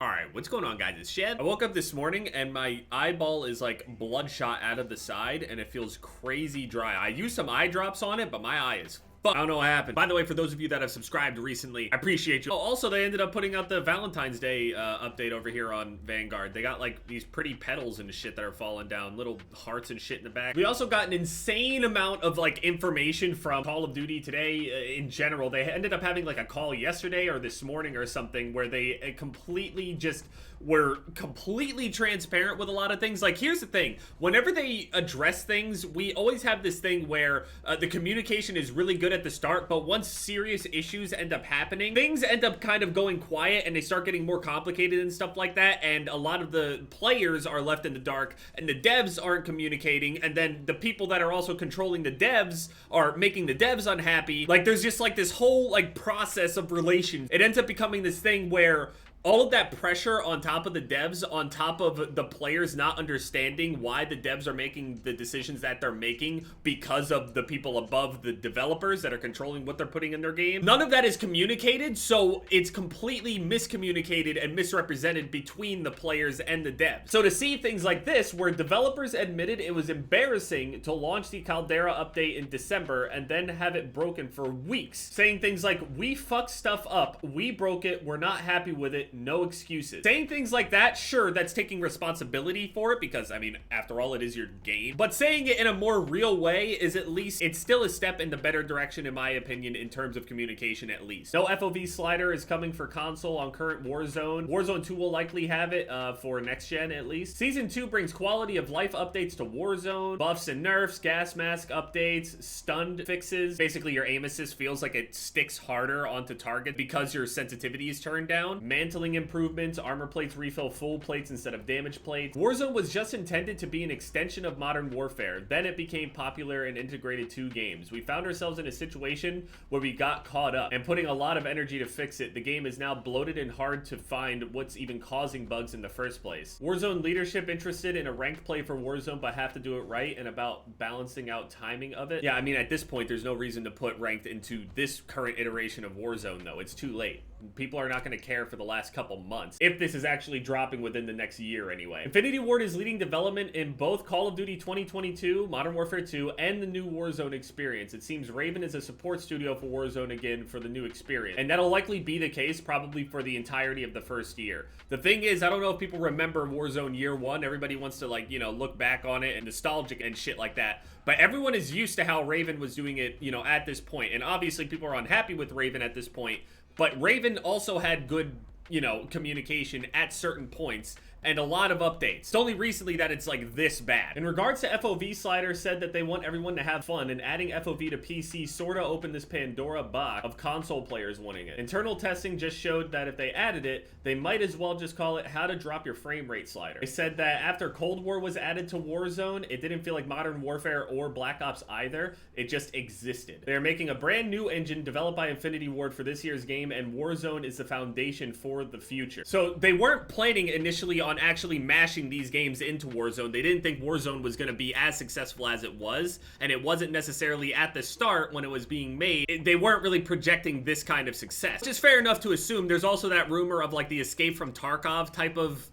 Alright, what's going on, guys? It's Shed. I woke up this morning and my eyeball is like bloodshot out of the side and it feels crazy dry. I used some eye drops on it, but my eye is I don't know what happened. By the way, for those of you that have subscribed recently, I appreciate you. Oh, also, they ended up putting out the Valentine's Day update over here on Vanguard. They got like these pretty petals and shit that are falling down, little hearts and shit in the back. We also got an insane amount of like information from Call of Duty today in general. They ended up having like a call yesterday or this morning or something where they completely just were completely transparent with a lot of things. Like, here's the thing. Whenever they address things, we always have this thing where the communication is really good at the start, but once serious issues end up happening, things end up kind of going quiet and they start getting more complicated and stuff like that, and a lot of the players are left in the dark and the devs aren't communicating, and then the people that are also controlling the devs are making the devs unhappy. Like, there's just like this whole like process of relations. It ends up becoming this thing where all of that pressure on top of the devs, on top of the players not understanding why the devs are making the decisions that they're making because of the people above the developers that are controlling what they're putting in their game. None of that is communicated, so it's completely miscommunicated and misrepresented between the players and the devs. So to see things like this, where developers admitted it was embarrassing to launch the Caldera update in December and then have it broken for weeks, saying things like, "We fucked stuff up, we broke it, we're not happy with it, no excuses." Saying things like that, sure, that's taking responsibility for it because, I mean, after all, it is your game. But saying it in a more real way is at least, it's still a step in the better direction in my opinion in terms of communication at least. No FOV slider is coming for console on current Warzone. Warzone 2 will likely have it for next gen at least. Season 2 brings quality of life updates to Warzone, buffs and nerfs, gas mask updates, stunned fixes. Basically, your aim assist feels like it sticks harder onto target because your sensitivity is turned down. Mantling improvements, armor plates refill full plates instead of damage plates. Warzone was just intended to be an extension of Modern Warfare. Then it became popular and integrated two games. We found ourselves in a situation where we got caught up and putting a lot of energy to fix it. The game is now bloated and hard to find what's even causing bugs in the first place. Warzone leadership interested in a ranked play for Warzone but have to do it right and about balancing out timing of it. Yeah, I mean, at this point, there's no reason to put ranked into this current iteration of Warzone though. It's too late. People are not going to care for the last couple months if this is actually dropping within the next year anyway. Infinity Ward is leading development in both Call of Duty 2022, Modern Warfare 2, and the new Warzone experience. It seems Raven is a support studio for Warzone again for the new experience, and that'll likely be the case probably for the entirety of the first year. The thing is, I don't know if people remember Warzone year one. Everybody wants to, like, you know, look back on it and nostalgic and shit like that, but everyone is used to how Raven was doing it, you know, at this point, and obviously people are unhappy with Raven at this point. But Raven also had good, you know, communication at certain points and a lot of updates. It's only recently that it's like this bad. In regards to FOV slider, said that they want everyone to have fun, and adding FOV to PC sorta opened this Pandora box of console players wanting it. Internal testing just showed that if they added it, they might as well just call it how to drop your frame rate slider. They said that after Cold War was added to Warzone, it didn't feel like Modern Warfare or Black Ops either. It just existed. They're making a brand new engine developed by Infinity Ward for this year's game, and Warzone is the foundation for the future. So they weren't planning initially on actually mashing these games into Warzone. They didn't think Warzone was going to be as successful as it was, and it wasn't necessarily at the start when it was being made. They weren't really projecting this kind of success. Which is fair enough to assume. There's also that rumor of like the Escape from Tarkov type of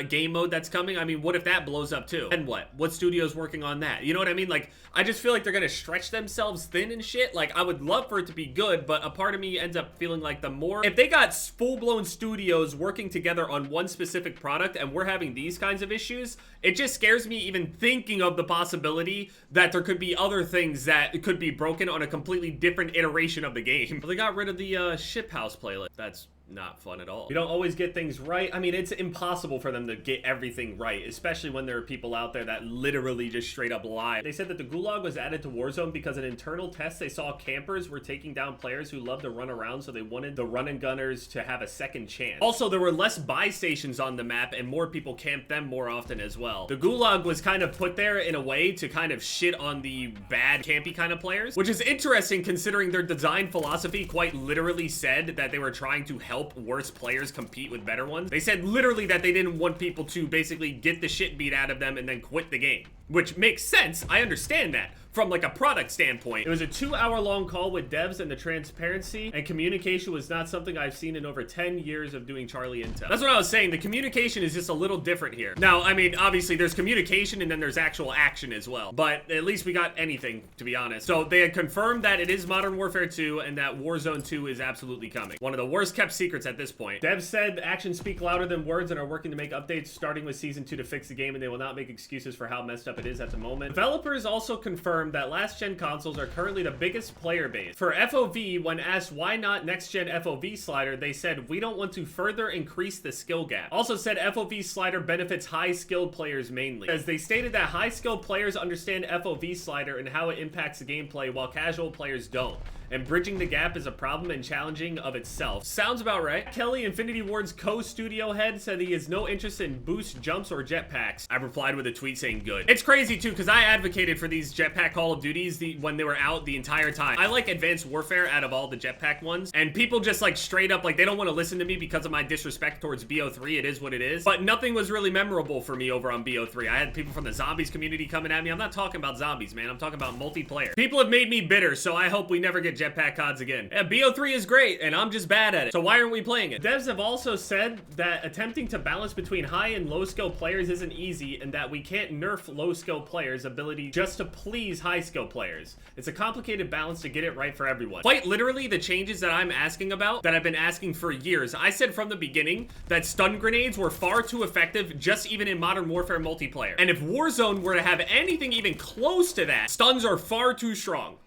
game mode that's coming. I mean, what if that blows up too? And what studio's working on that? You know what I mean? Like, I just feel like they're gonna stretch themselves thin and shit. Like, I would love for it to be good, but a part of me ends up feeling like the more, if they got full-blown studios working together on one specific product and we're having these kinds of issues, it just scares me even thinking of the possibility that there could be other things that could be broken on a completely different iteration of the game. But they got rid of the ship house playlist. That's not fun at all. You don't always get things right. I mean, it's impossible for them to get everything right, especially when there are people out there that literally just straight up lie. They said that the Gulag was added to Warzone because in internal tests they saw campers were taking down players who love to run around, so they wanted the run and gunners to have a second chance. Also, there were less buy stations on the map and more people camped them more often as well. The Gulag was kind of put there in a way to kind of shit on the bad campy kind of players, which is interesting considering their design philosophy quite literally said that they were trying to help worse players compete with better ones. They said literally that they didn't want people to basically get the shit beat out of them and then quit the game. which makes sense. I understand that from like a product standpoint. It was a 2-hour-long call with devs, and the transparency and communication was not something I've seen in over 10 years of doing Charlie Intel. That's what I was saying. The communication is just a little different here. Now, I mean, obviously there's communication and then there's actual action as well, but at least we got anything, to be honest. So they had confirmed that it is Modern Warfare 2 and that Warzone 2 is absolutely coming. One of the worst kept secrets at this point. Devs said actions speak louder than words and are working to make updates starting with Season 2 to fix the game, and they will not make excuses for how messed up it is at the moment. Developers also confirmed that last-gen consoles are currently the biggest player base. For FOV, when asked why not next-gen FOV slider, they said, we don't want to further increase the skill gap. Also said FOV slider benefits high-skilled players mainly, as they stated that high-skilled players understand FOV slider and how it impacts the gameplay while casual players don't. And bridging the gap is a problem and challenging of itself. Sounds about right. Kelly, Infinity Ward's co-studio head, said he has no interest in boost jumps or jetpacks. I replied with a tweet saying good. It's crazy too, because I advocated for these jetpack Call of Duties when they were out the entire time. I like Advanced Warfare out of all the jetpack ones, and people just like straight up, like they don't want to listen to me because of my disrespect towards BO3. It is what it is. But nothing was really memorable for me over on BO3. I had people from the zombies community coming at me. I'm not talking about zombies, man. I'm talking about multiplayer. People have made me bitter, so I hope we never get jetpack CODs again. Yeah, BO3 is great, and I'm just bad at it. So why aren't we playing it? Devs have also said that attempting to balance between high and low skill players isn't easy, and that we can't nerf low skill players' ability just to please high skill players. It's a complicated balance to get it right for everyone. Quite literally, the changes that I'm asking about, that I've been asking for years, I said from the beginning that stun grenades were far too effective just even in Modern Warfare multiplayer. And if Warzone were to have anything even close to that, stuns are far too strong.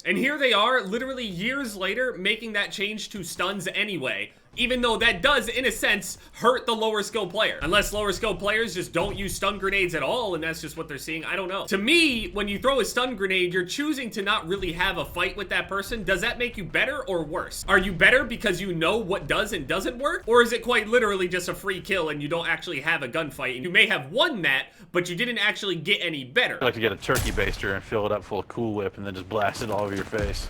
And here they are, literally years later, making that change to stuns anyway. Even though that does, in a sense, hurt the lower skill player. Unless lower skill players just don't use stun grenades at all, and that's just what they're seeing. I don't know. To me, when you throw a stun grenade, you're choosing to not really have a fight with that person. Does that make you better or worse? Are you better because you know what does and doesn't work? Or is it quite literally just a free kill and you don't actually have a gunfight? And you may have won that, but you didn't actually get any better. I like to get a turkey baster and fill it up full of Cool Whip and then just blast it all over your face.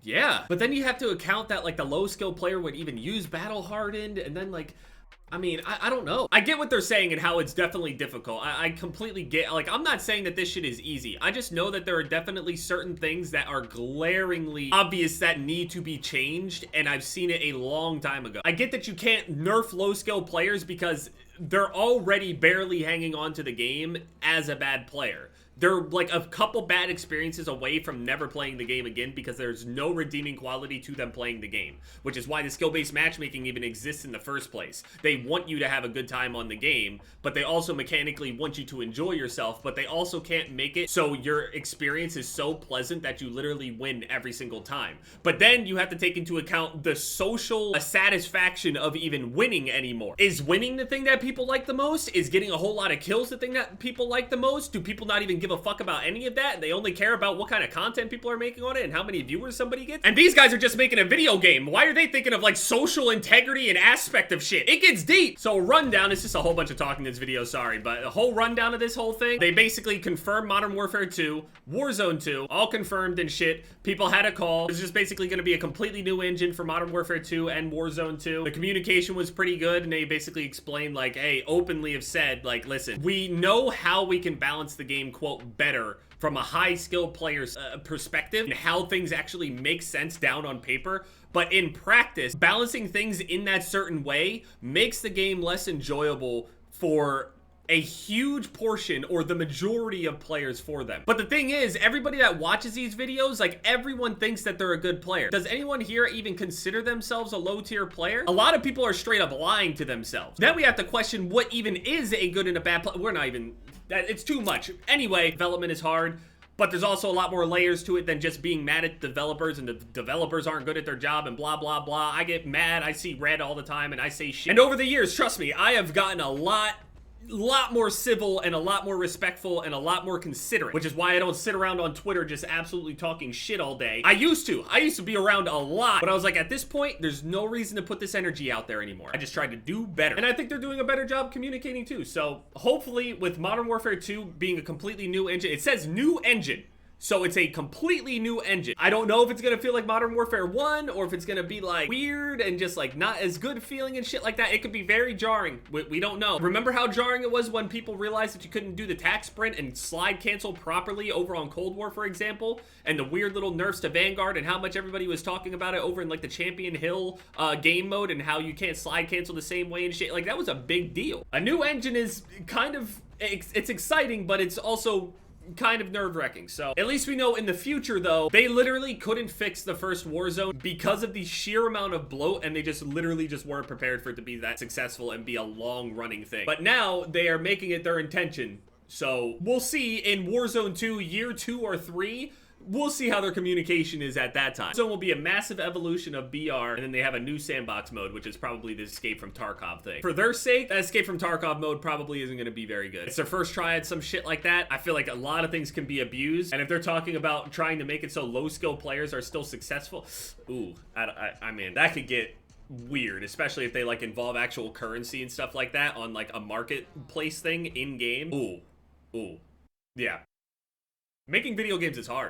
Yeah, but then you have to account that like the low skill player would even use battle hardened, and then like, I mean, I don't know. I get what they're saying and how it's definitely difficult. I completely get, like, I'm not saying that this shit is easy. I just know that there are definitely certain things that are glaringly obvious that need to be changed, and I've seen it a long time ago. I get that you can't nerf low skill players because they're already barely hanging on to the game as a bad player. They're like a couple bad experiences away from never playing the game again because there's no redeeming quality to them playing the game, which is why the skill-based matchmaking even exists in the first place. They want you to have a good time on the game, but they also mechanically want you to enjoy yourself, but they also can't make it so your experience is so pleasant that you literally win every single time. But then you have to take into account the social satisfaction of even winning anymore. Is winning the thing that people like the most? Is getting a whole lot of kills the thing that people like the most? Do people not even give a fuck about any of that? They only care about what kind of content people are making on it and how many viewers somebody gets? And these guys are just making a video game. Why are they thinking of like social integrity and aspect of shit? It gets deep. So a rundown, it's just a whole bunch of talking in this video, sorry, but a whole rundown of this whole thing. They basically confirmed Modern Warfare 2, Warzone 2, all confirmed and shit. People had a call. It's just basically going to be a completely new engine for Modern Warfare 2 and Warzone 2. The communication was pretty good, and they basically explained like, hey, openly have said like, listen, we know how we can balance the game, quote, better from a high skill player's perspective and how things actually make sense down on paper. But in practice, balancing things in that certain way makes the game less enjoyable for a huge portion or the majority of players for them. But the thing is, everybody that watches these videos, like everyone thinks that they're a good player. Does anyone here even consider themselves a low tier player? A lot of people are straight up lying to themselves. Then we have to question what even is a good and a bad player. We're not even, it's too much. Anyway, development is hard. But there's also a lot more layers to it than just being mad at developers and the developers aren't good at their job and blah, blah, blah. I get mad, I see red all the time and I say shit. And over the years, trust me, I have gotten a lot more civil and a lot more respectful and a lot more considerate, which is why I don't sit around on Twitter just absolutely talking shit all day. I used to be around a lot, but I was like, at this point, there's no reason to put this energy out there anymore. I just tried to do better. And I think they're doing a better job communicating too. So hopefully with Modern Warfare 2 being a completely new engine, it says new engine. So it's a completely new engine. I don't know if it's gonna feel like Modern Warfare 1 or if it's gonna be like weird and just like not as good feeling and shit like that. It could be very jarring. We don't know. Remember how jarring it was when people realized that you couldn't do the tac sprint and slide cancel properly over on Cold War, for example? And the weird little nerfs to Vanguard and how much everybody was talking about it over in like the Champion Hill game mode and how you can't slide cancel the same way and shit. Like that was a big deal. A new engine is kind of, it's exciting, but it's also kind of nerve-wracking. So at least we know in the future though, they literally couldn't fix the first Warzone because of the sheer amount of bloat, and they just literally just weren't prepared for it to be that successful and be a long-running thing. But now they are making it their intention. So we'll see in Warzone 2, year 2 or 3, we'll see how their communication is at that time. So it will be a massive evolution of BR, and then they have a new sandbox mode, which is probably the Escape from Tarkov thing. For their sake, that Escape from Tarkov mode probably isn't going to be very good. It's their first try at some shit like that. I feel like a lot of things can be abused, and if they're talking about trying to make it so low-skill players are still successful, ooh, I mean, that could get weird, especially if they like involve actual currency and stuff like that on like a marketplace thing in-game. Ooh, yeah. Making video games is hard.